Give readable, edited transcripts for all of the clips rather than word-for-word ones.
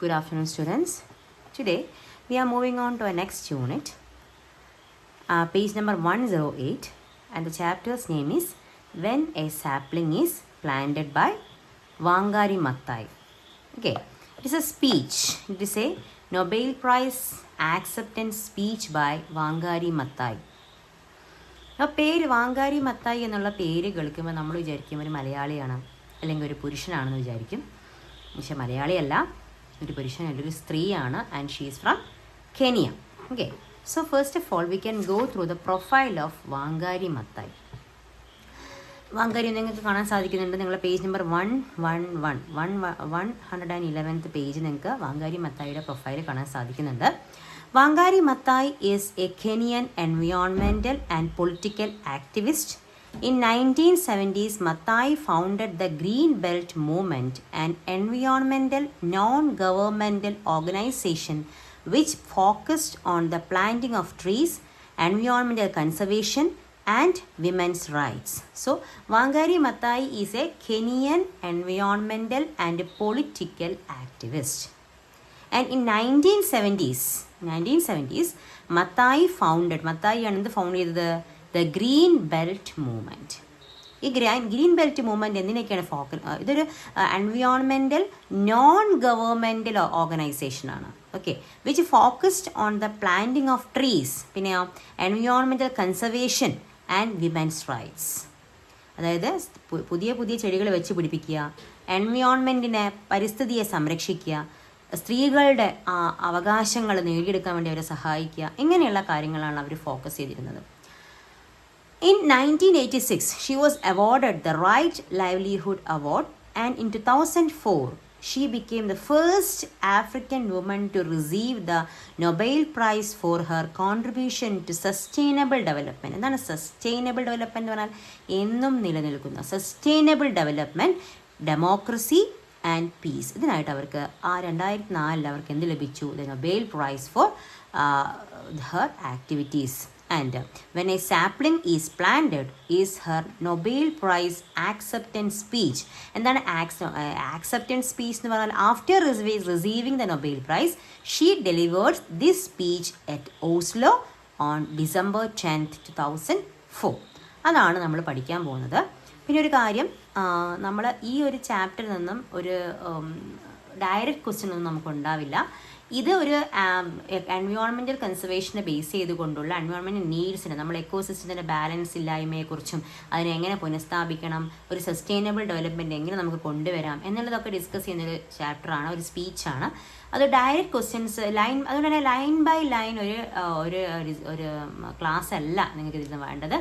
Good afternoon, students. Today we are moving on to our next unit, page number 108, and the chapter's name is When a Sapling is Planted by Wangari Maathai. Okay, it is a speech. It is a Nobel Prize acceptance speech by Wangari Maathai. പേര് വാങ്കാരി മത്തായി എന്നുള്ള പേര് കേൾക്കുമ്പോൾ നമ്മൾ വിചാരിക്കും ഒരു മലയാളിയാണ് അല്ലെങ്കിൽ ഒരു പുരുഷനാണെന്ന് വിചാരിക്കും. പക്ഷെ മലയാളിയല്ല, ഒരു പുരുഷനല്ല, ഒരു സ്ത്രീയാണ്. And she is from Kenya. Okay, so first of all we can go through the profile of Wangari Maathai. Wangari നിങ്ങൾക്ക് കാണാൻ സാധിക്കുന്നുണ്ട്. നിങ്ങളുടെ പേജ് നമ്പർ 111 പേജ് നിങ്ങൾക്ക് വാങ്കാരി മത്തായിയുടെ പ്രൊഫൈൽ കാണാൻ സാധിക്കുന്നുണ്ട്. Wangari Maathai is a Kenyan environmental and political activist. In 1970s, Maathai founded the Green Belt Movement, an environmental non-governmental organization which focused on the planting of trees, environmental conservation and women's rights. So, Wangari Maathai is a Kenyan environmental and political activist. And in 1970s, Maathai ആണ് ഇത് found ചെയ്തത് the green belt movement. ഈ green belt movement എന്തിനൊക്കെയാണ് ഇതൊരു environmental non governmental ഓർഗനൈസേഷനാണ്. Okay, which focused on the planting of trees, പിന്നെ environmental conservation and women's rights. അതായത് പുതിയ ചെടികൾ വെച്ച് പിടിപ്പിക്കുക, എൻവയോൺമെൻറ്റിനെ പരിസ്ഥിതിയെ സംരക്ഷിക്കുക, സ്ത്രീകളുടെ അവകാശങ്ങൾ നേടിയെടുക്കാൻ വേണ്ടി അവരെ സഹായിക്കുക, ഇങ്ങനെയുള്ള കാര്യങ്ങളാണ് അവർ ഫോക്കസ് ചെയ്തിരുന്നത്. In 1986 she was awarded the Right Livelihood Award and in 2004 she became the first African woman to receive the Nobel Prize for her contribution to sustainable development. എന്താണ് സസ്റ്റൈനബിൾ ഡെവലപ്മെൻറ്റ് എന്ന് പറഞ്ഞാൽ? എന്നും നിലനിൽക്കുന്ന sustainable development, democracy and piece. ഇതിനായിട്ട് അവർക്ക് 2004 അവർക്ക് എന്ത് ലഭിച്ചു? The Nobel prize for her activities. And when A sapling is planted is Har Nobel prize acceptance speech. എന്താണ് ആക്സെപ്റ്റൻസ് സ്പീച്ച് എന്ന് പറഞ്ഞാൽ? After receiving the Nobel prize she delivered this speech at Oslo on December 10th, 2004. അതാണ് നമ്മൾ പഠിക്കാൻ പോകുന്നത്. പിന്നെ ഒരു കാര്യം, നമ്മൾ ഈ ഒരു ചാപ്റ്ററിൽ നിന്നും ഒരു ഡയറക്റ്റ് ക്വസ്റ്റ്യൻ ഒന്നും നമുക്കുണ്ടാവില്ല. ഇത് ഒരു എൻവയോൺമെൻറ്റൽ കൺസർവേഷനെ ബേസ് ചെയ്തുകൊണ്ടുള്ള എൻവയോൺമെൻറ്റൽ നീഡ്സിനെ, നമ്മൾ എക്കോസിസ്റ്റത്തിൻ്റെ ബാലൻസ് ഇല്ലായ്മയെക്കുറിച്ചും അതിനെ എങ്ങനെ പുനഃസ്ഥാപിക്കണം, ഒരു സസ്റ്റൈനബിൾ ഡെവലപ്മെൻറ്റ് എങ്ങനെ നമുക്ക് കൊണ്ടുവരാം എന്നുള്ളതൊക്കെ ഡിസ്കസ് ചെയ്യുന്നൊരു ചാപ്റ്ററാണ്, ഒരു സ്പീച്ചാണ്. അത് ഡയറക്റ്റ് ക്വസ്റ്റ്യൻസ് അതുകൊണ്ട് തന്നെ ലൈൻ ബൈ ലൈൻ ഒരു ക്ലാസ് അല്ല നിങ്ങൾക്ക് ഇതിൽ വേണ്ടത്.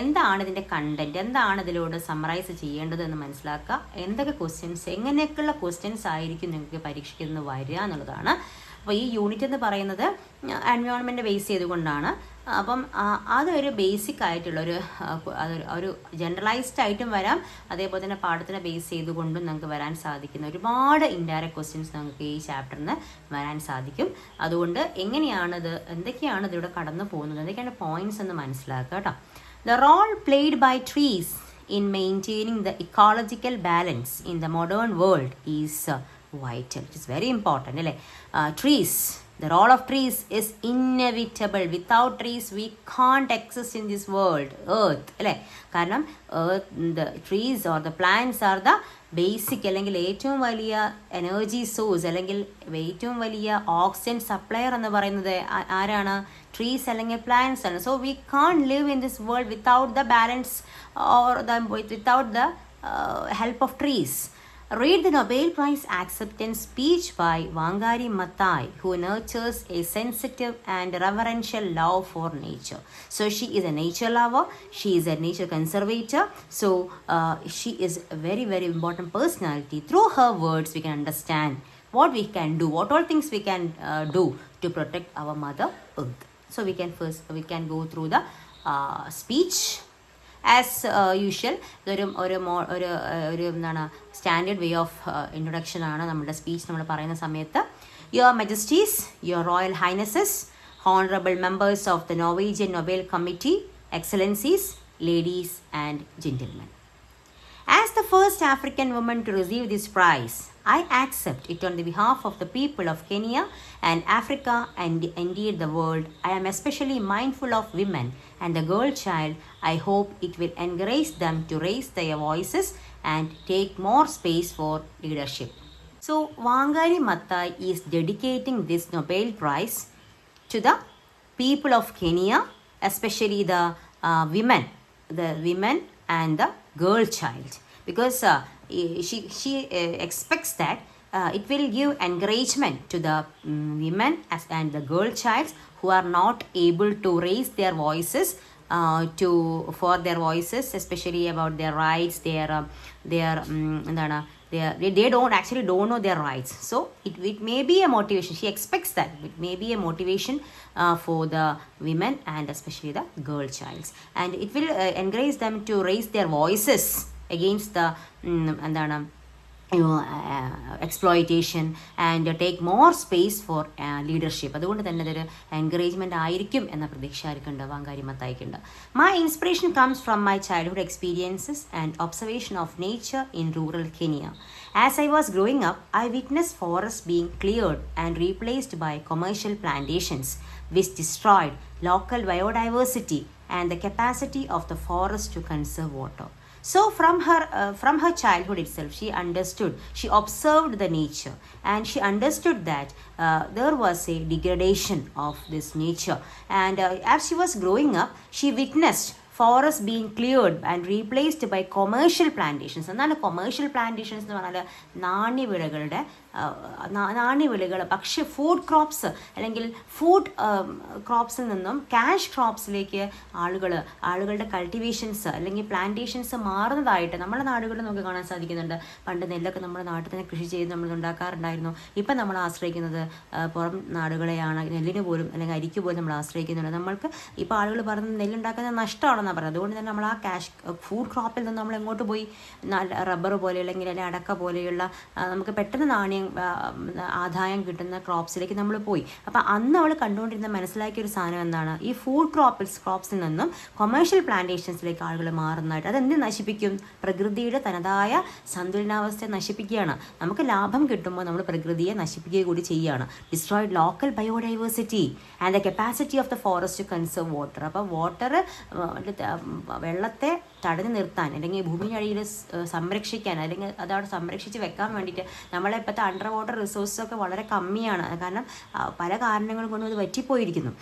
എന്താണ് ഇതിൻ്റെ കണ്ടൻറ്റ്, എന്താണ് ഇതിലൂടെ സമ്മറൈസ് ചെയ്യേണ്ടത് എന്ന് മനസ്സിലാക്കുക. എന്തൊക്കെ ക്വസ്റ്റ്യൻസ്, എങ്ങനെയൊക്കെയുള്ള ക്വസ്റ്റ്യൻസ് ആയിരിക്കും നിങ്ങൾക്ക് പരീക്ഷയ്ക്ക് നിന്ന് വരിക എന്നുള്ളതാണ്. അപ്പോൾ ഈ യൂണിറ്റ് എന്ന് പറയുന്നത് എൻവയോൺമെൻറ്റ് ബേസ് ചെയ്തുകൊണ്ടാണ്. അപ്പം അതൊരു ബേസിക് ആയിട്ടുള്ളൊരു ഒരു ജനറലൈസ്ഡ് ആയിട്ടും വരാം, അതേപോലെ തന്നെ പാഠത്തിനെ ബേസ് ചെയ്തുകൊണ്ടും നമുക്ക് വരാൻ സാധിക്കുന്ന ഒരുപാട് ഇൻഡയറക്റ്റ് ക്വസ്റ്റ്യൻസ് നമുക്ക് ഈ ചാപ്റ്ററിന് വരാൻ സാധിക്കും. അതുകൊണ്ട് എന്തൊക്കെയാണ് ഇതിലൂടെ കടന്നു പോകുന്നത്, എന്തൊക്കെയാണ് പോയിന്റ്സ് എന്ന് മനസ്സിലാക്കുക കേട്ടോ. The role played by trees in maintaining the ecological balance in the modern world is vital. It is very important. Trees, the role of trees is inevitable. Without trees we can't exist in this world, earth. കാരണം the trees or the plants are the basic അല്ലെങ്കിൽ ഏറ്റവും വലിയ energy source അല്ലെങ്കിൽ ഏറ്റവും വലിയ oxygen supplier എന്ന് പറയുന്നത് ആരാണ്? ട്രീസ് അല്ലെങ്കിൽ പ്ലാന്റ്സ് ആണ്. So we can't live in this world without the balance or without the help of trees. Read the Nobel Prize acceptance speech by Wangari Maathai, who nurtures a sensitive and reverential love for nature. So she is a nature lover, she is a nature conservator. So she is a very, very important personality. Through her words we can understand what we can do, what all things we can do to protect our mother earth. So we can go through the speech. As usual ഒരു എന്താണ് standard way of ഇൻട്രൊഡക്ഷനാണ് നമ്മുടെ speech നമ്മൾ പറയുന്ന സമയത്ത്. Your majesties, your royal highnesses, honourable members of the Norwegian Nobel committee, excellencies, ladies and gentlemen. As the first African woman to receive this prize, I accept it on the behalf of the people of Kenya and Africa and indeed the world. I am especially mindful of women and the girl child. I hope it will encourage them to raise their voices and take more space for leadership. So, Wangari Maathai is dedicating this Nobel Prize to the people of Kenya, especially the women and the girl child, because she expects that it will give encouragement to the women and the girl childs who are not able to raise their voices for their voices, especially about their rights, they don't know their rights. So it may be a motivation. She expects that it may be a motivation for the women and especially the girl childs, and it will encourage them to raise their voices against the exploitation and take more space for leadership. അതുകൊണ്ട് തന്നെ അതൊരു encouragement ആയിരിക്കും എന്ന പ്രതീക്ഷ ആർക്കുണ്ട്? Wangari മത്തായിക്കുണ്ട്. My inspiration comes from my childhood experiences and observation of nature in rural Kenya. As I was growing up, I witnessed forests being cleared and replaced by commercial plantations, which destroyed local biodiversity and the capacity of the forest to conserve water. So from her childhood itself, she observed the nature, and she understood that there was a degradation of this nature. And as she was growing up, she witnessed forests being cleared and replaced by commercial plantations. എന്താണ് commercial plantations എന്ന് പറഞ്ഞാൽ? നാണ്യവിളകൾ, പക്ഷേ food crops അല്ലെങ്കിൽ food ക്രോപ്സിൽ നിന്നും cash ക്രോപ്സിലേക്ക് ആളുകളുടെ കൾട്ടിവേഷൻസ് അല്ലെങ്കിൽ plantations മാറുന്നതായിട്ട് നമ്മുടെ നാടുകളിൽ നമുക്ക് കാണാൻ സാധിക്കുന്നുണ്ട്. പണ്ട് നെല്ലൊക്കെ നമ്മുടെ നാട്ടിൽ തന്നെ കൃഷി ചെയ്ത് നമ്മൾ ഉണ്ടാക്കാറുണ്ടായിരുന്നു. ഇപ്പം നമ്മൾ ആശ്രയിക്കുന്നത് പുറം നാടുകളെയാണ്. നെല്ലിന് പോലും അല്ലെങ്കിൽ അരിക്ക് പോലും നമ്മൾ ആശ്രയിക്കുന്നുണ്ട്. നമ്മൾക്ക് ഇപ്പോൾ ആളുകൾ പറയുന്നത് നെല്ലുണ്ടാക്കുന്നത് നഷ്ടമാണെന്നാണ് പറയുന്നത്. അതുകൊണ്ട് തന്നെ നമ്മൾ ആ ക്യാഷ് ഫുഡ് ക്രോപ്പിൽ നിന്ന് നമ്മൾ എങ്ങോട്ട് പോയി? റബ്ബർ പോലെ അല്ലെങ്കിൽ അടക്ക പോലെയുള്ള നമുക്ക് പെട്ടെന്ന് ആദായം കിട്ടുന്ന ക്രോപ്സിലേക്ക് നമ്മൾ പോയി. അപ്പം അന്ന് അവൾ കണ്ടുകൊണ്ടിരുന്ന മനസ്സിലാക്കിയ ഒരു സാധനം എന്താണ്? ഈ ഫുഡ് ക്രോപ്സിൽ നിന്നും കൊമേഴ്ഷ്യൽ പ്ലാന്റേഷൻസിലേക്ക് ആളുകൾ മാറുന്നതായിട്ട്. അതെന്ത് നശിപ്പിക്കും? പ്രകൃതിയുടെ തനതായ സന്തുലനാവസ്ഥയെ നശിപ്പിക്കുകയാണ്. നമുക്ക് ലാഭം കിട്ടുമ്പോൾ നമ്മൾ പ്രകൃതിയെ നശിപ്പിക്കുക കൂടി ചെയ്യുകയാണ്. Destroyed local biodiversity and the capacity of the forest to conserve water. അപ്പോൾ വെള്ളത്തെ തടഞ്ഞു നിർത്താൻ അല്ലെങ്കിൽ ഭൂമിയടിയിൽ സംരക്ഷിക്കാൻ അല്ലെങ്കിൽ അതവിടെ സംരക്ഷിച്ച് വെക്കാൻ വേണ്ടിയിട്ട് നമ്മളെ ഇപ്പോഴത്തെ അണ്ടർ വാട്ടർ റിസോഴ്സൊക്കെ വളരെ കമ്മിയാണ്. കാരണം പല കാരണങ്ങൾ കൊണ്ടും അത് വറ്റിപ്പോയിരിക്കുന്നു.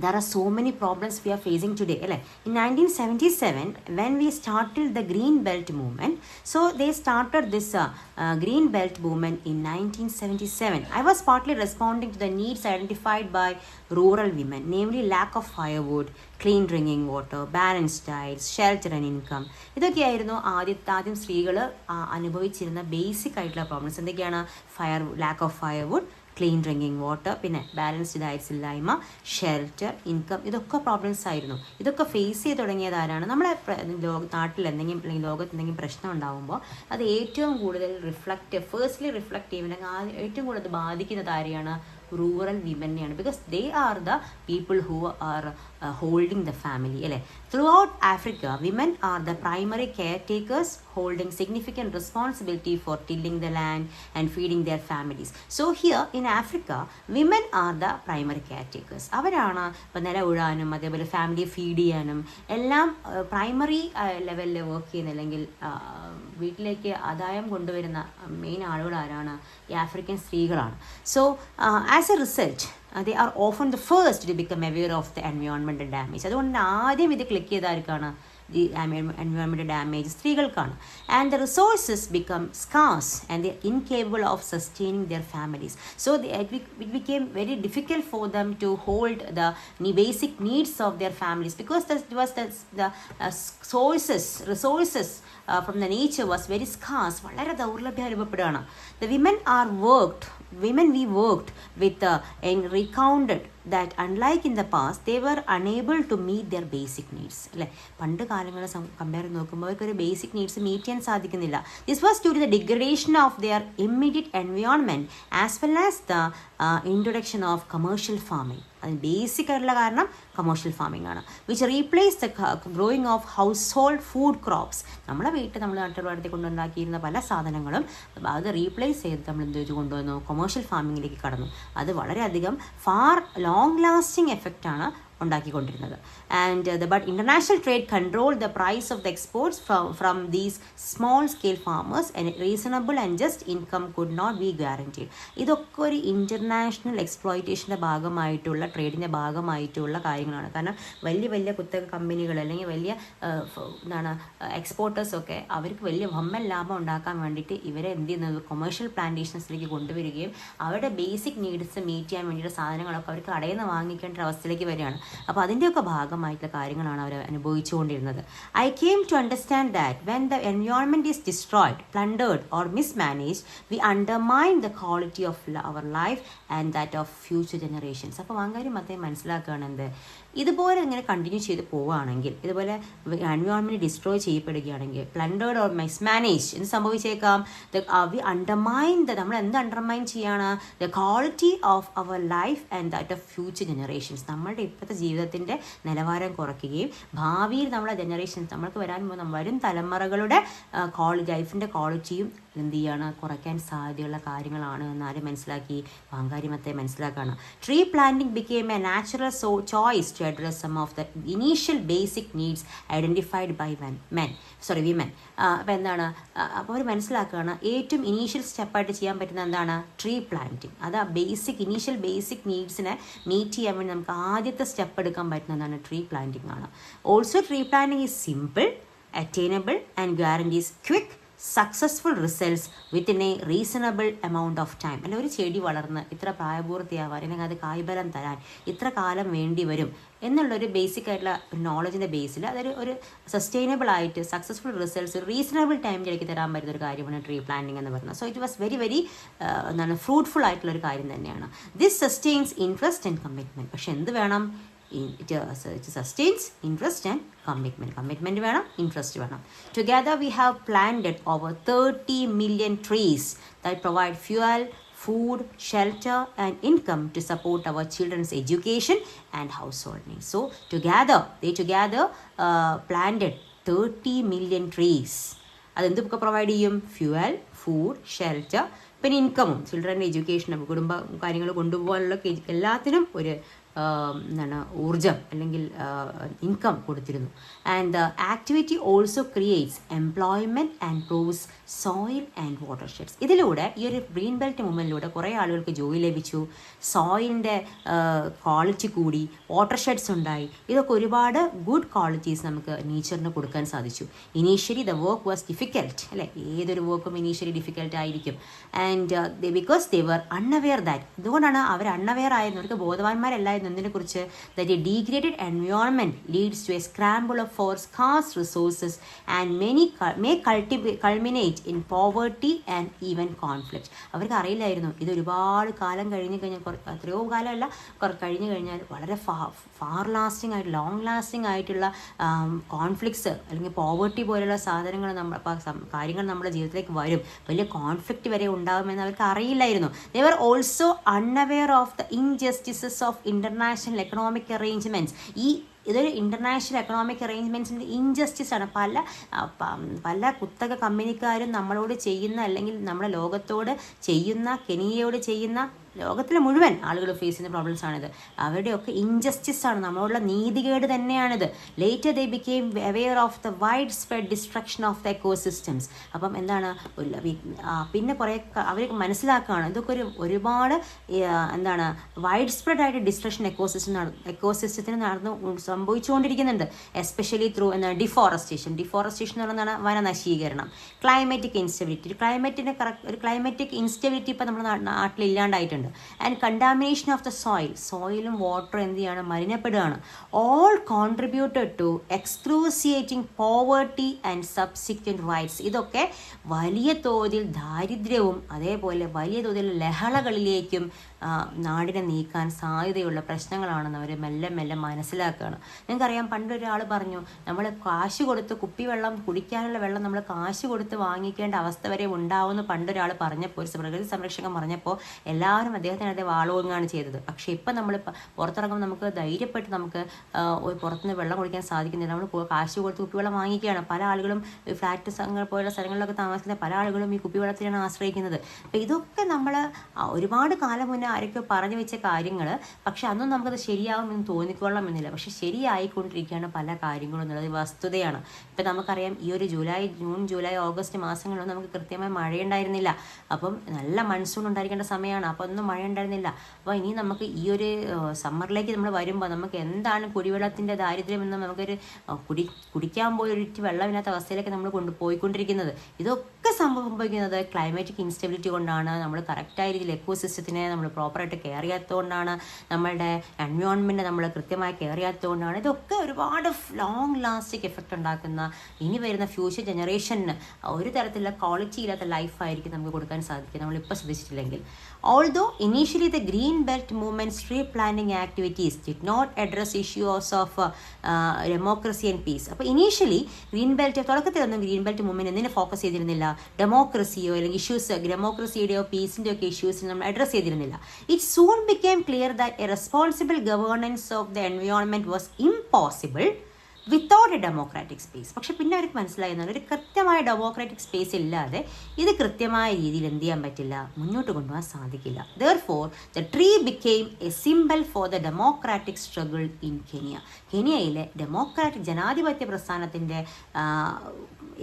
There are so many problems we are facing today. In 1977, when we started the Green Belt movement, so they started this Green Belt movement in 1977. I was partly responding to the needs identified by rural women, namely lack of firewood, clean drinking water, balanced diets, shelter and income. ഇതൊക്കെയായിരുന്നു ആദ്യം സ്ത്രീകൾ അനുഭവിച്ചിരുന്ന basic ആയിട്ടുള്ള problems. എന്തൊക്കെയാണ്? lack of firewood, clean drinking water, പിന്നെ balanced diets ഇല്ലായ്മ, shelter, income. ഇതൊക്കെ problems ആയിരുന്നു. ഇതൊക്കെ ഫേസ് ചെയ്ത് തുടങ്ങിയത് ആരാണ്? നമ്മളെ നാട്ടിൽ എന്തെങ്കിലും അല്ലെങ്കിൽ ലോകത്ത് എന്തെങ്കിലും പ്രശ്നം ഉണ്ടാകുമ്പോൾ അത് ഏറ്റവും കൂടുതൽ ഫേസ്റ്റ്ലി റിഫ്ലക്റ്റ് ചെയ്യുമ്പോൾ ഏറ്റവും കൂടുതൽ ബാധിക്കുന്നത് ആരെയാണ്? rural women, because they are the people who are holding the family. Throughout Africa, women are the primary caretakers, holding significant responsibility for tilling the land and feeding their families. So here in Africa, women are the primary caretakers. അവരാണ് ഇപ്പം നില ഉഴാനും അതേപോലെ ഫാമിലിയെ feed ചെയ്യാനും എല്ലാം primary ലെവലിൽ work ചെയ്യുന്ന അല്ലെങ്കിൽ വീട്ടിലേക്ക് ആദായം കൊണ്ടുവരുന്ന മെയിൻ ആളുകൾ ആരാണ്? ഈ ആഫ്രിക്കൻ സ്ത്രീകളാണ്. So as A result they are often the first to become aware of the environmental damage. അതുകൊണ്ട് ആദ്യം ഇത് ക്ലിക്ക് ചെയ്താർക്കാണ്? the environmental damage സ്ത്രീകൾക്കാണ്. And the resources become scarce and they are incapable of sustaining their families. So it became very difficult for them to hold the basic needs of their families because the resources from the nature was very scarce. വളരെ ദൗർലഭ്യം അനുഭവപ്പെടുകയാണ്. The women we worked with recounted that unlike in the past, they were unable to meet their basic needs. അല്ലേ, പണ്ട് കാലങ്ങളെ compare നോക്കുമ്പോൾ അവർക്കൊരു basic needs meet ചെയ്യാൻ സാധിക്കുന്നില്ല. This was due to the degradation of their immediate environment as well as the introduction of commercial farming. അതിന് basic ആയിട്ടുള്ള കാരണം commercial farming ആണ്. Which replace the growing of household food crops. നമ്മളെ വീട്ടിൽ നമ്മൾ നാട്ടുപാടത്തിൽ കൊണ്ടുണ്ടാക്കിയിരുന്ന പല സാധനങ്ങളും അത് റീപ്ലേസ് ചെയ്ത് നമ്മൾ എന്ത് വെച്ച് കൊണ്ടുവന്നു, കൊമേഴ്ഷ്യൽ ഫാമിങ്ങിലേക്ക് കടന്നു. അത് വളരെയധികം ഫാർ ലോങ് ലാസ്റ്റിംഗ് എഫക്റ്റാണ് ഉണ്ടാക്കിക്കൊണ്ടിരുന്നത്. And but international trade control the price of the exports from these small scale farmers and reasonable and just income could not be guaranteed. ഇതൊക്കെ ഒരു ഇൻ്റർനാഷണൽ എക്സ്പ്ലോയിറ്റേഷൻ്റെ ഭാഗമായിട്ടുള്ള ട്രേഡിൻ്റെ ഭാഗമായിട്ടുള്ള കാര്യങ്ങളാണ്. കാരണം വലിയ വലിയ കുത്തക കമ്പനികൾ അല്ലെങ്കിൽ വലിയ എക്സ്പോർട്ടേഴ്സൊക്കെ അവർക്ക് വലിയ വമ്പൻ ലാഭം ഉണ്ടാക്കാൻ വേണ്ടിയിട്ട് ഇവരെ എന്ത് ചെയ്യുന്നത്, കൊമേഴ്ഷ്യൽ പ്ലാന്റേഷൻസിലേക്ക് കൊണ്ടുവരികയും അവരുടെ ബേസിക് നീഡ്സ് മീറ്റ് ചെയ്യാൻ വേണ്ടിയിട്ട് സാധനങ്ങളൊക്കെ അവർക്ക് കടയിൽ നിന്ന് വാങ്ങിക്കേണ്ട അവസ്ഥയിലേക്ക് വരികയാണ്. അപ്പോൾ അതിൻ്റെയൊക്കെ ഭാഗമായിട്ടുള്ള കാര്യങ്ങളാണ് അവർ അനുഭവിച്ചുകൊണ്ടിരുന്നത്. I came to understand that when the environment is destroyed, plundered or mismanaged, we undermine the quality of our life and that of future generations. അപ്പോൾ വാങ്കാര്യം അദ്ദേഹം മനസ്സിലാക്കുകയാണ് എന്ത്, ഇതുപോലെ ഇങ്ങനെ കണ്ടിന്യൂ ചെയ്ത് പോവുകയാണെങ്കിൽ, ഇതുപോലെ എൻവയോൺമെൻറ്റ് ഡിസ്ട്രോയ് ചെയ്യപ്പെടുകയാണെങ്കിൽ, പ്ലണ്ടേർഡ് ഓർ മിസ്മാനേജ് എന്ത് സംഭവിച്ചേക്കാം, വി അണ്ടർമൈൻ നമ്മൾ എന്ത് അണ്ടർമൈൻ ചെയ്യാണ്, the quality of our life and that of future generations. നമ്മളുടെ ഇപ്പോഴത്തെ ജീവിതത്തിൻ്റെ നിലവാരം കുറയ്ക്കുകയും ഭാവിയിൽ നമ്മളെ ജനറേഷൻസ് നമ്മൾക്ക് വരും തലമുറകളുടെ ലൈഫിൻ്റെ ക്വാളിറ്റിയും എന്ത് ചെയ്യാണ്, കുറയ്ക്കാൻ സാധ്യതയുള്ള കാര്യങ്ങളാണ് എന്നാലും മനസ്സിലാക്കി വാങ്കാരിമത്തെ മനസ്സിലാക്കുകയാണ്. Tree planting became a natural choice to address some of the initial basic needs identified by women. അപ്പോൾ എന്താണ്, അപ്പോൾ അവർ മനസ്സിലാക്കുകയാണ് ഏറ്റവും ഇനീഷ്യൽ സ്റ്റെപ്പായിട്ട് ചെയ്യാൻ പറ്റുന്ന എന്താണ്, ട്രീ പ്ലാന്റിങ്. അത് ആ ഇനീഷ്യൽ ബേസിക് നീഡ്സിനെ മീറ്റ് ചെയ്യാൻ വേണ്ടി നമുക്ക് ആദ്യത്തെ സ്റ്റെപ്പ് എടുക്കാൻ പറ്റുന്നതാണ് ട്രീ പ്ലാന്റിംഗ് ആണ്. Also tree planting is simple, attainable and guarantees quick successful results within A reasonable amount of time. അല്ല, ഒരു ചെടി വളർന്ന് ഇത്ര പ്രായപൂർത്തിയാവാൻ അല്ലെങ്കിൽ അത് കായ്ഫലം തരാൻ ഇത്ര കാലം വേണ്ടി വരും എന്നുള്ളൊരു ബേസിക് ആയിട്ടുള്ള നോളജിൻ്റെ ബേസിൽ അതൊരു ഒരു സസ്റ്റൈനബിൾ ആയിട്ട് സക്സസ്ഫുൾ റിസൾട്ട്സ് റീസണബിൾ ടൈമിലേക്ക് തരാൻ പറ്റുന്ന ഒരു കാര്യമാണ് ട്രീ പ്ലാന്റിംഗ് എന്ന് പറയുന്നത്. So it was very very fruitful ആയിട്ടുള്ളൊരു കാര്യം തന്നെയാണ്. This sustains interest and commitment. പക്ഷെ എന്ത് വേണം, it sustains interest and commitment വേണം, ഇൻട്രസ്റ്റ് വേണം. Together we have planted over 30 million trees that provide fuel, food, shelter and income to support our children's education and household needs. So they together planted 30 million trees. അതെന്തൊക്കെ provide ചെയ്യും, fuel, food, shelter, പിന്നെ ഇൻകമും, ചിൽഡ്രൻ്റെ എഡ്യൂക്കേഷനും കുടുംബ കാര്യങ്ങൾ കൊണ്ടുപോകാനുള്ള എല്ലാത്തിനും ഒരു ഊർജം അല്ലെങ്കിൽ income കൊടുത്തിരുന്നു. And the activity also creates employment and proves soil and water sheds. ഇതിലൂടെ ഈ ഒരു ഗ്രീൻ ബെൽറ്റ് മൂവ്മെൻറ്റിലൂടെ കുറേ ആളുകൾക്ക് ജോലി ലഭിച്ചു, സോയിലിൻ്റെ ക്വാളിറ്റി കൂടി, വാട്ടർ ഷെഡ്സ് ഉണ്ടായി. ഇതൊക്കെ ഒരുപാട് ഗുഡ് ക്വാളിറ്റീസ് നമുക്ക് നേച്ചറിന് കൊടുക്കാൻ സാധിച്ചു. Initially the work was difficult, അല്ലേ, ഏതൊരു വർക്കും ഇനീഷ്യലി ഡിഫിക്കൽട്ട് ആയിരിക്കും. And because they were unaware that, ഇതുകൊണ്ടാണ് അവർ അൺഅവെയർ ആയിരുന്നു, അവർക്ക് ബോധവാന്മാരല്ലായിരുന്നു എന്നതിനെക്കുറിച്ച്. That a degraded environment leads to a scramble of for scarce resources and many may culminate in poverty and even conflict. അവർക്ക് അറിയില്ലായിരുന്നു ഇത് ഒരുപാട് കാലം കഴിഞ്ഞ് കഴിഞ്ഞാൽ, എത്രയോ കാലമല്ല കഴിഞ്ഞ് കഴിഞ്ഞാൽ വളരെ ഫാർ ലാസ്റ്റിംഗ് ആയിട്ട് ലോങ് ലാസ്റ്റിംഗ് ആയിട്ടുള്ള കോൺഫ്ലിക്ട്സ് അല്ലെങ്കിൽ പോവർട്ടി പോലുള്ള സാധനങ്ങൾ കാര്യങ്ങൾ നമ്മുടെ ജീവിതത്തിലേക്ക് വരും, വലിയ കോൺഫ്ലിക്റ്റ് വരെ ഉണ്ടാകുമെന്ന് അവർക്ക് അറിയില്ലായിരുന്നു. They were also unaware of the injustices of international economic arrangements. ഇതൊരു ഇൻ്റർനാഷണൽ എക്കണോമിക് അറേഞ്ച്മെൻറ്റ്സിൻ്റെ ഇൻജസ്റ്റിസ് ആണ്. പല കുത്തക കമ്പനിക്കാരും നമ്മളോട് ചെയ്യുന്ന അല്ലെങ്കിൽ നമ്മുടെ ലോകത്തോട് ചെയ്യുന്ന, കെനിയയോട് ചെയ്യുന്ന, ലോകത്തിലെ മുഴുവൻ ആളുകൾ ഫേസ് ചെയ്യുന്ന പ്രോബ്ലംസ് ആണിത്. അവരുടെയൊക്കെ ഇൻജസ്റ്റിസ് ആണ്, നമ്മളോടുള്ള നീതികേട് തന്നെയാണിത്. Later they became aware of the widespread destruction of the ecosystems. അപ്പം എന്താണ്, പിന്നെ കുറേ അവർ മനസ്സിലാക്കുകയാണ് ഇതൊക്കെ ഒരുപാട് വൈഡ് സ്പ്രെഡ് ആയിട്ട് ഡിസ്ട്രക്ഷൻ എക്കോസിസ്റ്റത്തിന് സംഭവിച്ചുകൊണ്ടിരിക്കുന്നുണ്ട്. എസ്പെഷ്യലി ത്രൂ ഡിഫോറസ്റ്റേഷൻ എന്ന് പറയുന്നതാണ് വനനശീകരണം, ക്ലൈമറ്റിക് ഇൻസ്റ്റബിലിറ്റി. ഒരു ക്ലൈമറ്റിക് ഇൻസ്റ്റബിലിറ്റി ഇപ്പം നമ്മുടെ നാട്ടിൽ ഇല്ലാണ്ടായിട്ടുണ്ട്. സംഭവിക്കുന്നുണ്ട്. ആൻഡ് കണ്ടാമിനേഷൻ ഓഫ് ദ സോയിലും വാട്ടറും എന്ത് ചെയ്യാണ്, മലിനപ്പെടുകയാണ്. All contributed to excruciating poverty and subsequent rights. ഇതൊക്കെ വലിയ തോതിൽ ദാരിദ്ര്യവും അതേപോലെ വലിയ തോതിൽ ലഹളകളിലേക്കും നാടിനെ നീക്കാൻ സാധ്യതയുള്ള പ്രശ്നങ്ങളാണെന്ന് അവർ മെല്ലെ മെല്ലെ മനസ്സിലാക്കുകയാണ്. നിങ്ങൾക്കറിയാം, പണ്ടൊരാൾ പറഞ്ഞു, നമ്മൾ കാശ് കൊടുത്ത് കുപ്പിവെള്ളം, കുടിക്കാനുള്ള വെള്ളം നമ്മൾ കാശ് കൊടുത്ത് വാങ്ങിക്കേണ്ട അവസ്ഥ വരെ ഉണ്ടാവുമെന്ന് പണ്ടൊരാൾ പറഞ്ഞപ്പോൾ, ഒരു പ്രകൃതി സംരക്ഷകൻ പറഞ്ഞപ്പോൾ എല്ലാവരും അദ്ദേഹത്തിനെതിരെ വാളോങ്ങാണ് ചെയ്തത്. പക്ഷേ ഇപ്പം നമ്മൾ പുറത്തിറങ്ങുമ്പോൾ നമുക്ക് ധൈര്യപ്പെട്ട് നമുക്ക് പുറത്തുനിന്ന് വെള്ളം കുടിക്കാൻ സാധിക്കുന്നില്ല. നമ്മൾ കാശ് കൊടുത്ത് കുപ്പിവെള്ളം വാങ്ങിക്കുകയാണ്. പല ആളുകളും ഫ്ലാറ്റ് സംഘങ്ങൾ പോലുള്ള സ്ഥലങ്ങളിലൊക്കെ താമസിക്കുന്ന പല ആളുകളും ഈ കുപ്പിവെള്ളത്തിനാണ് ആശ്രയിക്കുന്നത്. അപ്പോൾ ഇതൊക്കെ നമ്മൾ ഒരുപാട് കാലം മുന്നേ ആരൊക്കെ പറഞ്ഞു വെച്ച കാര്യങ്ങൾ. പക്ഷെ അതൊന്നും നമുക്കത് ശരിയാവുമെന്ന് തോന്നിക്കൊള്ളണമെന്നില്ല. പക്ഷെ ശരിയായിക്കൊണ്ടിരിക്കുകയാണ് പല കാര്യങ്ങളും എന്നുള്ളത് വസ്തുതയാണ്. ഇപ്പം നമുക്കറിയാം, ഈ ഒരു ജൂൺ ജൂലൈ ഓഗസ്റ്റ് മാസങ്ങളിലൊന്നും നമുക്ക് കൃത്യമായി മഴയുണ്ടായിരുന്നില്ല. അപ്പം നല്ല മൺസൂൺ ഉണ്ടായിരിക്കേണ്ട സമയമാണ്. അപ്പോൾ ഒന്നും മഴ ഉണ്ടായിരുന്നില്ല. അപ്പോൾ ഇനി നമുക്ക് ഈ ഒരു സമ്മറിലേക്ക് നമ്മൾ വരുമ്പോൾ നമുക്ക് എന്താണ് കുടിവെള്ളത്തിൻ്റെ ദാരിദ്ര്യമെന്ന് നമുക്കൊരു കുടിക്കാൻ പോയൊരിറ്റ് വെള്ളമില്ലാത്ത അവസ്ഥയിലേക്ക് നമ്മൾ പോയിക്കൊണ്ടിരിക്കുന്നത്. ഇതൊക്കെ സംഭവിക്കുന്നത് ക്ലൈമാറ്റിക് ഇൻസ്റ്റെബിലിറ്റി കൊണ്ടാണ്. നമ്മൾ കറക്റ്റായ രീതിയിൽ എക്കോസിസ്റ്റത്തിനെ നമ്മൾ പ്രോപ്പറായിട്ട് കെയർ ചെയ്യാത്തതുകൊണ്ടാണ്. നമ്മളുടെ എൻവയോൺമെൻറ്റ് നമ്മൾ കൃത്യമായി കെയർ ചെയ്യാത്തതുകൊണ്ടാണ്. ഇതൊക്കെ ഒരുപാട് ലോങ് ലാസ്റ്റിക് എഫക്റ്റ് ഉണ്ടാക്കുന്ന, ഇനി വരുന്ന ഫ്യൂച്ചർ ജനറേഷന് ഒരു തരത്തിലുള്ള ക്വാളിറ്റി ഇല്ലാത്ത ലൈഫായിരിക്കും നമുക്ക് കൊടുക്കാൻ സാധിക്കുക നമ്മളിപ്പോൾ ശ്രദ്ധിച്ചിട്ടില്ലെങ്കിൽ. Although initially the Green Belt movement's tree planting activities did not address issues of democracy and peace. അപ്പോൾ ഇനീഷ്യലി തുടക്കത്തിലൊന്നും ഗ്രീൻ ബെൽറ്റ് മൂവ്മെൻറ്റ് എന്തിനെ ഫോക്കസ് ചെയ്തിരുന്നില്ല, ഡെമോക്രസിയോ അല്ലെങ്കിൽ ഇഷ്യൂസ്, ഡെമോക്രസിയുടെയോ പീസിൻ്റെയോ ഒക്കെ ഇഷ്യൂസ് നമ്മൾ അഡ്രസ് ചെയ്തിരുന്നില്ല. It soon became clear that A responsible governance of the environment was impossible without A democratic space. പക്ഷെ പിന്നെ അവർക്ക് മനസ്സിലായിരുന്നത് ഒരു കൃത്യമായ ഡെമോക്രാറ്റിക് സ്പേസ് ഇല്ലാതെ ഇത് കൃത്യമായ രീതിയിൽ എന്ത് ചെയ്യാൻ പറ്റില്ല, മുന്നോട്ട് കൊണ്ടുപോകാൻ സാധിക്കില്ല. Therefore, the tree became a symbol for the democratic struggle in Kenya. കെനിയയിലെ ഡെമോക്രാറ്റിക് ജനാധിപത്യ പ്രസ്ഥാനത്തിൻ്റെ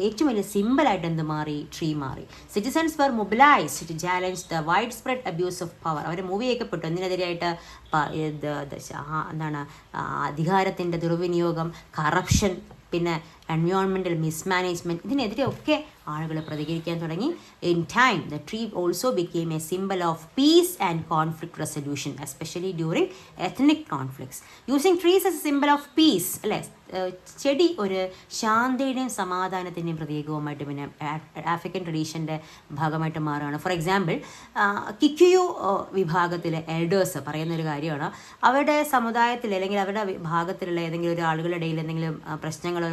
ഏറ്റവും വലിയ സിമ്പിളായിട്ട് എന്ത് മാറി, ട്രീ മാറി. Citizens were mobilised to challenge the widespread abuse of power. അവർ മൂവ് ചെയ്യപ്പെട്ടു എന്തിനെതിരായിട്ട്, എന്താണ് അധികാരത്തിൻ്റെ ദുർവിനിയോഗം, കറപ്ഷൻ, പിന്നെ എൻവയോൺമെൻറ്റൽ മിസ്മാനേജ്മെൻറ്റ്, ഇതിനെതിരെയൊക്കെ ആളുകൾ പ്രതികരിക്കാൻ തുടങ്ങി. In time the tree also became a symbol of peace and conflict resolution, especially during ethnic conflicts. Using trees as a symbol of peace, അല്ലേ, ചെടി ഒരു ശാന്തിയുടെയും സമാധാനത്തിൻ്റെയും പ്രതീകവുമായിട്ട് പിന്നെ ആഫ്രിക്കൻ ട്രഡീഷൻ്റെ ഭാഗമായിട്ട് മാറുകയാണ്. ഫോർ എക്സാമ്പിൾ, കിക്കുയു വിഭാഗത്തിലെ എൽഡേഴ്സ് പറയുന്നൊരു കാര്യമാണ്, അവരുടെ സമുദായത്തിൽ അല്ലെങ്കിൽ അവരുടെ വിഭാഗത്തിലുള്ള ഏതെങ്കിലും ഒരു ആളുകളുടെ ഇടയിൽ എന്തെങ്കിലും പ്രശ്നങ്ങൾ,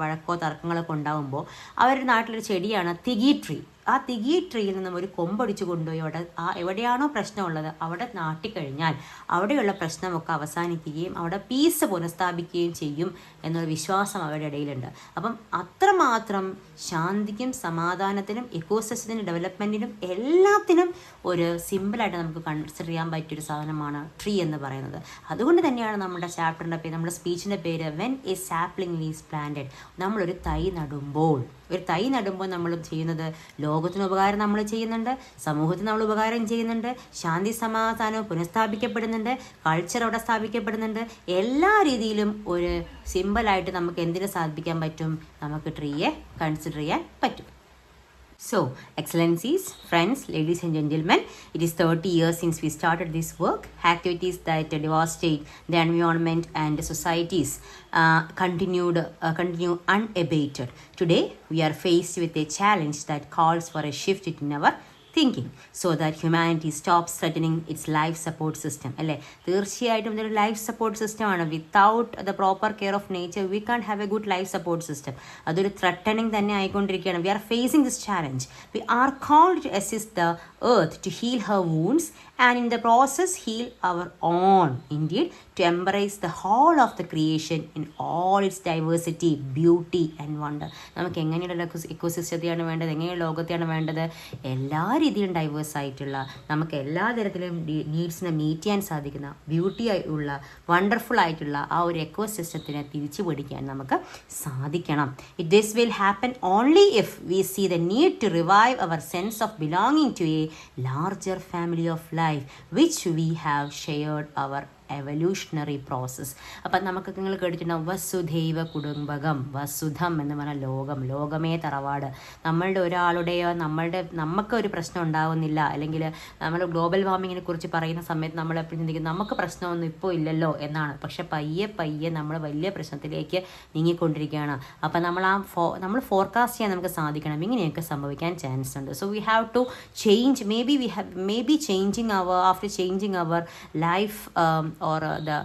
വഴക്കോ തർക്കങ്ങളൊക്കെ ഉണ്ടാകുമ്പോൾ അവരുടെ നാട്ടിലൊരു ചെടിയാണ് തിഗി ട്രീ. ആ തിഗി ട്രീയിൽ നിന്നും ഒരു കൊമ്പൊടിച്ച് കൊണ്ടുപോയി അവിടെ എവിടെയാണോ പ്രശ്നമുള്ളത് അവിടെ നാട്ടിക്കഴിഞ്ഞാൽ അവിടെയുള്ള പ്രശ്നമൊക്കെ അവസാനിക്കുകയും അവിടെ പീസ് പുനഃസ്ഥാപിക്കുകയും ചെയ്യും എന്നൊരു വിശ്വാസം അവരുടെ ഇടയിലുണ്ട്. അപ്പം അത്രമാത്രം ശാന്തിക്കും സമാധാനത്തിനും എക്കോസിസ്റ്റത്തിനും ഡെവലപ്മെൻറ്റിനും എല്ലാത്തിനും ഒരു സിമ്പിളായിട്ട് നമുക്ക് കൺസിഡർ ചെയ്യാൻ പറ്റിയൊരു സാധനമാണ് ട്രീ എന്ന് പറയുന്നത്. അതുകൊണ്ട് തന്നെയാണ് നമ്മുടെ ചാപ്റ്ററിൻ്റെ പേര്, നമ്മുടെ സ്പീച്ചിൻ്റെ പേര് when A sapling is planted. നമ്മളൊരു തൈ നടുമ്പോൾ നമ്മൾ ചെയ്യുന്നത് ലോകത്തിന് ഉപകാരം നമ്മൾ ചെയ്യുന്നുണ്ട്, സമൂഹത്തിന് നമ്മൾ ഉപകാരം ചെയ്യുന്നുണ്ട്, ശാന്തി സമാധാനവും പുനഃസ്ഥാപിക്കപ്പെടുന്നുണ്ട്, കൾച്ചർ അവിടെ സ്ഥാപിക്കപ്പെടുന്നുണ്ട്. എല്ലാ രീതിയിലും ഒരു സിമ്പിളായിട്ട് നമുക്ക് എന്തിനു സാധിപ്പിക്കാൻ പറ്റും, നമുക്ക് ട്രീയെ കൺസിഡർ ചെയ്യാൻ പറ്റും. So, Excellencies, friends, ladies and gentlemen, it is 30 years since we started this work. Activities that devastate the environment and societies continue unabated. Today, we are faced with a challenge that calls for a shift in our thinking so that humanity stops threatening its life support system. അല്ലേ, തീർച്ചയായിട്ടും ഇതൊരു life support സിസ്റ്റമാണ്. Without the proper care of nature we can have a good life support system. അതൊരു threatening തന്നെ ആയിക്കൊണ്ടിരിക്കുകയാണ്. We are facing this challenge. We are called to assist the earth to heal her wounds and in the process heal our own. Indeed, to embrace the whole of the creation in all its diversity, beauty and wonder. നമുക്ക് എങ്ങനെയുള്ള എക്കോസിസ്റ്റത്തെയാണ് വേണ്ടത്, എങ്ങനെയുള്ള ലോകത്തെയാണ് വേണ്ടത്, എല്ലാ രീതിയിലും diverse ആയിട്ടുള്ള, നമുക്ക് എല്ലാ തരത്തിലും നീഡ്സിനെ മീറ്റ് ചെയ്യാൻ സാധിക്കുന്ന, ബ്യൂട്ടി ഉള്ള, വണ്ടർഫുൾ ആയിട്ടുള്ള ആ ഒരു എക്കോസിസ്റ്റത്തിനെ തിരിച്ചു പിടിക്കാൻ നമുക്ക് സാധിക്കണം. This will happen only if we see the need to revive our sense of belonging to a larger family of life which we have shared our evolutionary process. അപ്പം നമുക്ക് നിങ്ങൾ കേട്ടിട്ടുണ്ടാവും വസുധൈവ കുടുംബകം, വസുധം എന്ന് പറഞ്ഞാൽ ലോകമേ തറവാട്. നമ്മളുടെ ഒരാളുടെയോ നമുക്കൊരു പ്രശ്നം ഉണ്ടാവുന്നില്ല, അല്ലെങ്കിൽ നമ്മൾ ഗ്ലോബൽ വാർമിങ്ങിനെ കുറിച്ച് പറയുന്ന സമയത്ത് നമ്മൾ എപ്പോഴും ചിന്തിക്കും നമുക്ക് പ്രശ്നമൊന്നും ഇപ്പോൾ ഇല്ലല്ലോ എന്നാണ്. പക്ഷെ പയ്യെ നമ്മൾ വലിയ പ്രശ്നത്തിലേക്ക് നീങ്ങിക്കൊണ്ടിരിക്കുകയാണ്. അപ്പം നമ്മൾ ഫോർകാസ്റ്റ് ചെയ്യാൻ നമുക്ക് സാധിക്കണം, ഇങ്ങനെയൊക്കെ സംഭവിക്കാൻ ചാൻസ് ഉണ്ട്. So we have to change, maybe changing after changing our life or the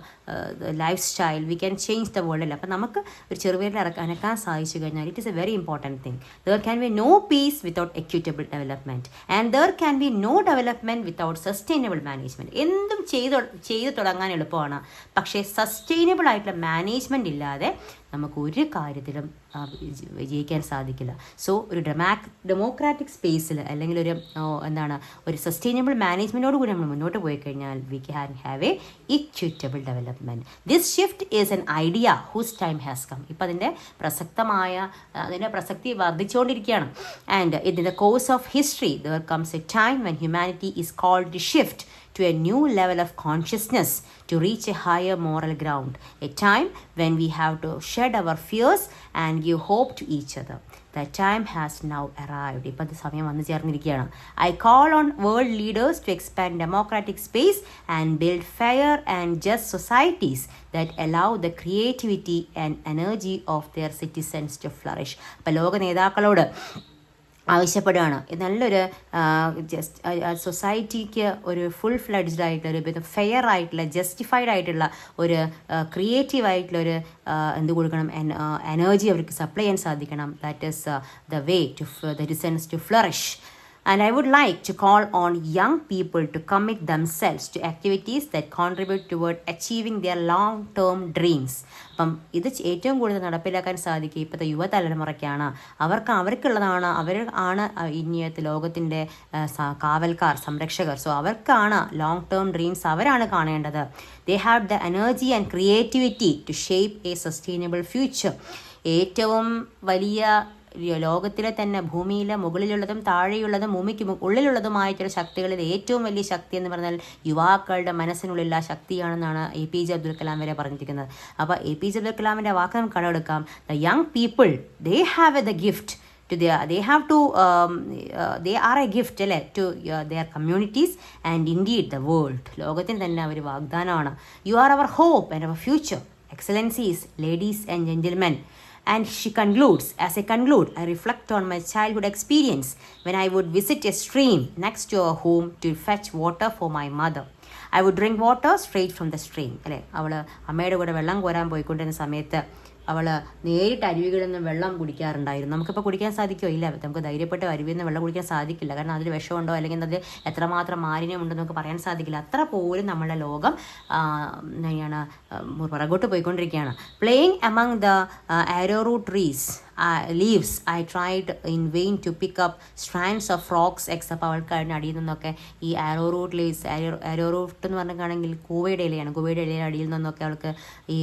lifestyle, we can change the world. അപ്പം നമുക്ക് ഒരു ചെറുപേരിൽ അനക്കാൻ സാധിച്ചു കഴിഞ്ഞാൽ it is a very important thing. There can be no peace without equitable development, and there can be no development without sustainable management. എന്തും ചെയ്തു തുടങ്ങാൻ എളുപ്പമാണ്, പക്ഷേ സസ്റ്റൈനബിൾ ആയിട്ടുള്ള മാനേജ്മെൻറ്റ് ഇല്ലാതെ നമുക്ക് ഒരു കാര്യത്തിലും വിജയിക്കാൻ സാധിക്കില്ല. സോ ഒരു ഡെമോക്രാറ്റിക് സ്പേസിൽ അല്ലെങ്കിൽ ഒരു സസ്റ്റൈനബിൾ മാനേജ്മെൻറ്റോട് കൂടി നമ്മൾ മുന്നോട്ട് പോയി കഴിഞ്ഞാൽ we can have an equitable development. This shift is an idea whose time has come. ഇപ്പം അതിൻ്റെ പ്രസക്തി വർദ്ധിച്ചുകൊണ്ടിരിക്കുകയാണ്. And in the course of history there comes a time when humanity is called to shift to a new level of consciousness to reach a higher moral ground, a time when we have to shed our fears and give hope to each other. The time has now arrived. ഇപ്പോൾ അത് സമയം വന്നു ചേർന്നിരിക്കുകയാണ്. I call on world leaders to expand democratic space and build fair and just societies that allow the creativity and energy of their citizens to flourish. അപ്പോൾ ലോക നേതാക്കളോട് ആവശ്യപ്പെടുകയാണ്, നല്ലൊരു സൊസൈറ്റിക്ക് ഒരു ഫുൾ ഫ്ലെഡ്ജ്ഡ് ആയിട്ടുള്ള ഫെയർ ആയിട്ടുള്ള ജസ്റ്റിഫൈഡ് ആയിട്ടുള്ള ഒരു ക്രിയേറ്റീവ് ആയിട്ടുള്ള ഒരു കൊടുക്കണം, എനർജി അവർക്ക് സപ്ലൈ ചെയ്യാൻ സാധിക്കണം. That is the way to the citizens to flourish. And I would like to call on young people to commit themselves to activities that contribute toward achieving their long-term dreams. അപ്പം ഇത് ഏറ്റവും കൂടുതൽ നടപ്പിലാക്കാൻ സാധിക്കുക ഇപ്പോഴത്തെ യുവതലമുറയ്ക്കാണ്. അവർക്കുള്ളതാണ്, ആണ് ഇനിയത്തെ ലോകത്തിൻ്റെ കാവൽക്കാർ, സംരക്ഷകർ. സോ അവർക്കാണ് ലോങ് ടേം ഡ്രീംസ് അവരാണ് കാണേണ്ടത്. They have the energy and creativity to shape a sustainable future. ഏറ്റവും വലിയ ലോകത്തിലെ തന്നെ ഭൂമിയിലെ മുകളിലുള്ളതും താഴെയുള്ളതും ഭൂമിക്ക് ഉള്ളിലുള്ളതുമായിട്ടുള്ള ശക്തികളിൽ ഏറ്റവും വലിയ ശക്തി എന്ന് പറഞ്ഞാൽ യുവാക്കളുടെ മനസ്സിനുള്ളിലുള്ള ശക്തിയാണെന്നാണ് APJ അബ്ദുൽ കലാം വരെ പറഞ്ഞിരിക്കുന്നത്. അപ്പോൾ APJ അബ്ദുൽ കലാമിൻ്റെ വാക്ക് നമുക്ക് കടമെടുക്കാം. The young people they are a gift അല്ലേ to their communities and indeed the world. ലോകത്തിന് തന്നെ അവർ വാഗ്ദാനമാണ്. You are our hope and our future. Excellencies, ladies and gentlemen. And she concludes, as I conclude, I reflect on my childhood experience when I would visit a stream next to our home to fetch water for my mother. I would drink water straight from the stream. അല്ലേ, അവൾ അമ്മയുടെ കൂടെ വെള്ളം കോരാൻ പോയിക്കൊണ്ടിരുന്ന സമയത്ത് അവൾ നേരിട്ട് അരുവികളിൽ നിന്ന് വെള്ളം കുടിക്കാറുണ്ടായിരുന്നു. നമുക്കിപ്പോൾ കുടിക്കാൻ സാധിക്കുമോ? ഇല്ല, നമുക്ക് ധൈര്യപ്പെട്ട് അരുവിയിൽ നിന്ന് വെള്ളം കുടിക്കാൻ സാധിക്കില്ല. കാരണം അതിൽ വിഷമുണ്ടോ അല്ലെങ്കിൽ അതിൽ എത്രമാത്രം മാലിന്യമുണ്ടെന്ന് നമുക്ക് പറയാൻ സാധിക്കില്ല. അത്ര പോലും നമ്മളുടെ ലോകം പുറകോട്ട് പോയിക്കൊണ്ടിരിക്കുകയാണ്. Playing among the arrowroot leaves, I tried in vain to pick up strands of frogs except അവൾക്ക് അടിയിൽ നിന്നൊക്കെ ഈ arrowroot leaves, arrowroot എന്ന് പറഞ്ഞിട്ടാണെങ്കിൽ കൂവയുടെ ഇലയാണ്, കൂവയുടെ ഇലയുടെ അടിയിൽ നിന്നൊക്കെ അവൾക്ക് ഈ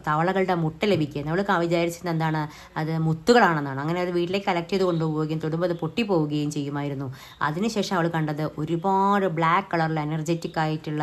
തവളകളുടെ മുട്ട ലഭിക്കുന്നത്. അവൾക്ക് വിചാരിച്ചത് എന്താണ്, അത് മുത്തുകളാണെന്നാണ്. അങ്ങനെ അത് വീട്ടിലേക്ക് കളക്ട് ചെയ്ത് കൊണ്ടുപോവുകയും തൊടുമ്പോൾ അത് പൊട്ടിപ്പോവുകയും ചെയ്യുമായിരുന്നു. അതിനുശേഷം അവൾ കണ്ടത് ഒരുപാട് ബ്ലാക്ക് കളറിൽ എനർജറ്റിക് ആയിട്ടുള്ള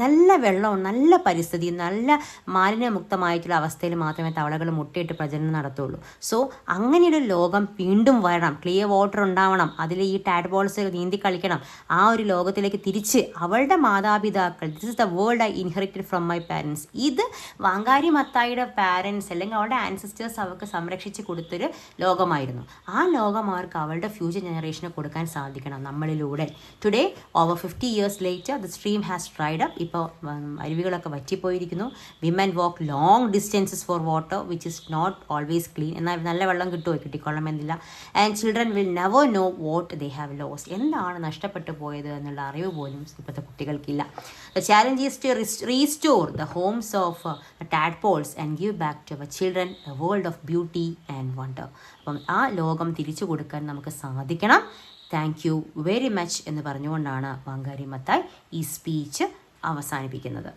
നല്ല വെള്ളവും നല്ല പരിസ്ഥിതി, നല്ല മാലിന്യമുക്തമായിട്ടുള്ള അവസ്ഥയിൽ മാത്രമേ തവളകൾ മുട്ടയിട്ട് പ്രജനനം നടത്തുള്ളൂ. സോ അങ്ങനെയൊരു ലോകം വീണ്ടും വരണം, ക്ലിയർ വാട്ടർ ഉണ്ടാവണം, അതിൽ ഈ ടാഡ്പോൾസ് നീന്തി കളിക്കണം. ആ ഒരു ലോകത്തിലേക്ക് തിരിച്ച് അവളുടെ മാതാപിതാക്കൾ, this is the world I inherited from my parents, ഇത് വാങ്കാരി മത്തായിയുടെ പാരൻസ് അല്ലെങ്കിൽ അവളുടെ ആൻസിസ്റ്റേഴ്സ് അവർക്ക് സംരക്ഷിച്ച് കൊടുത്തൊരു ലോകമായിരുന്നു. ആ ലോകം അവർക്ക് അവളുടെ ഫ്യൂച്ചർ ജനറേഷന് കൊടുക്കാൻ സാധിക്കണം നമ്മളിലൂടെ. Today over 50 years later the stream has dried up. ഇപ്പോൾ അരുവികളൊക്കെ വറ്റിപ്പോയിരിക്കുന്നു. Women walk long distances for water which is not always clean. എന്നാൽ നല്ല വെള്ളം കിട്ടിക്കൊള്ളണമെന്നില്ല. And children will never know what they have lost. എന്താണ് നഷ്ടപ്പെട്ടു പോയത് എന്നുള്ള അറിവ് പോലും ഇപ്പോഴത്തെ കുട്ടികൾക്കില്ല. The challenge is to restore the homes of tadpoles and give back to our children a world of beauty and wonder. അപ്പം ആ ലോകം തിരിച്ചു കൊടുക്കാൻ നമുക്ക് സാധിക്കണം. താങ്ക് യു വെരി മച്ച് എന്ന് പറഞ്ഞുകൊണ്ടാണ് വാങ്കാരി മത്തായി ഈ സ്പീച്ച് അവസാനിപ്പിക്കുന്നത്.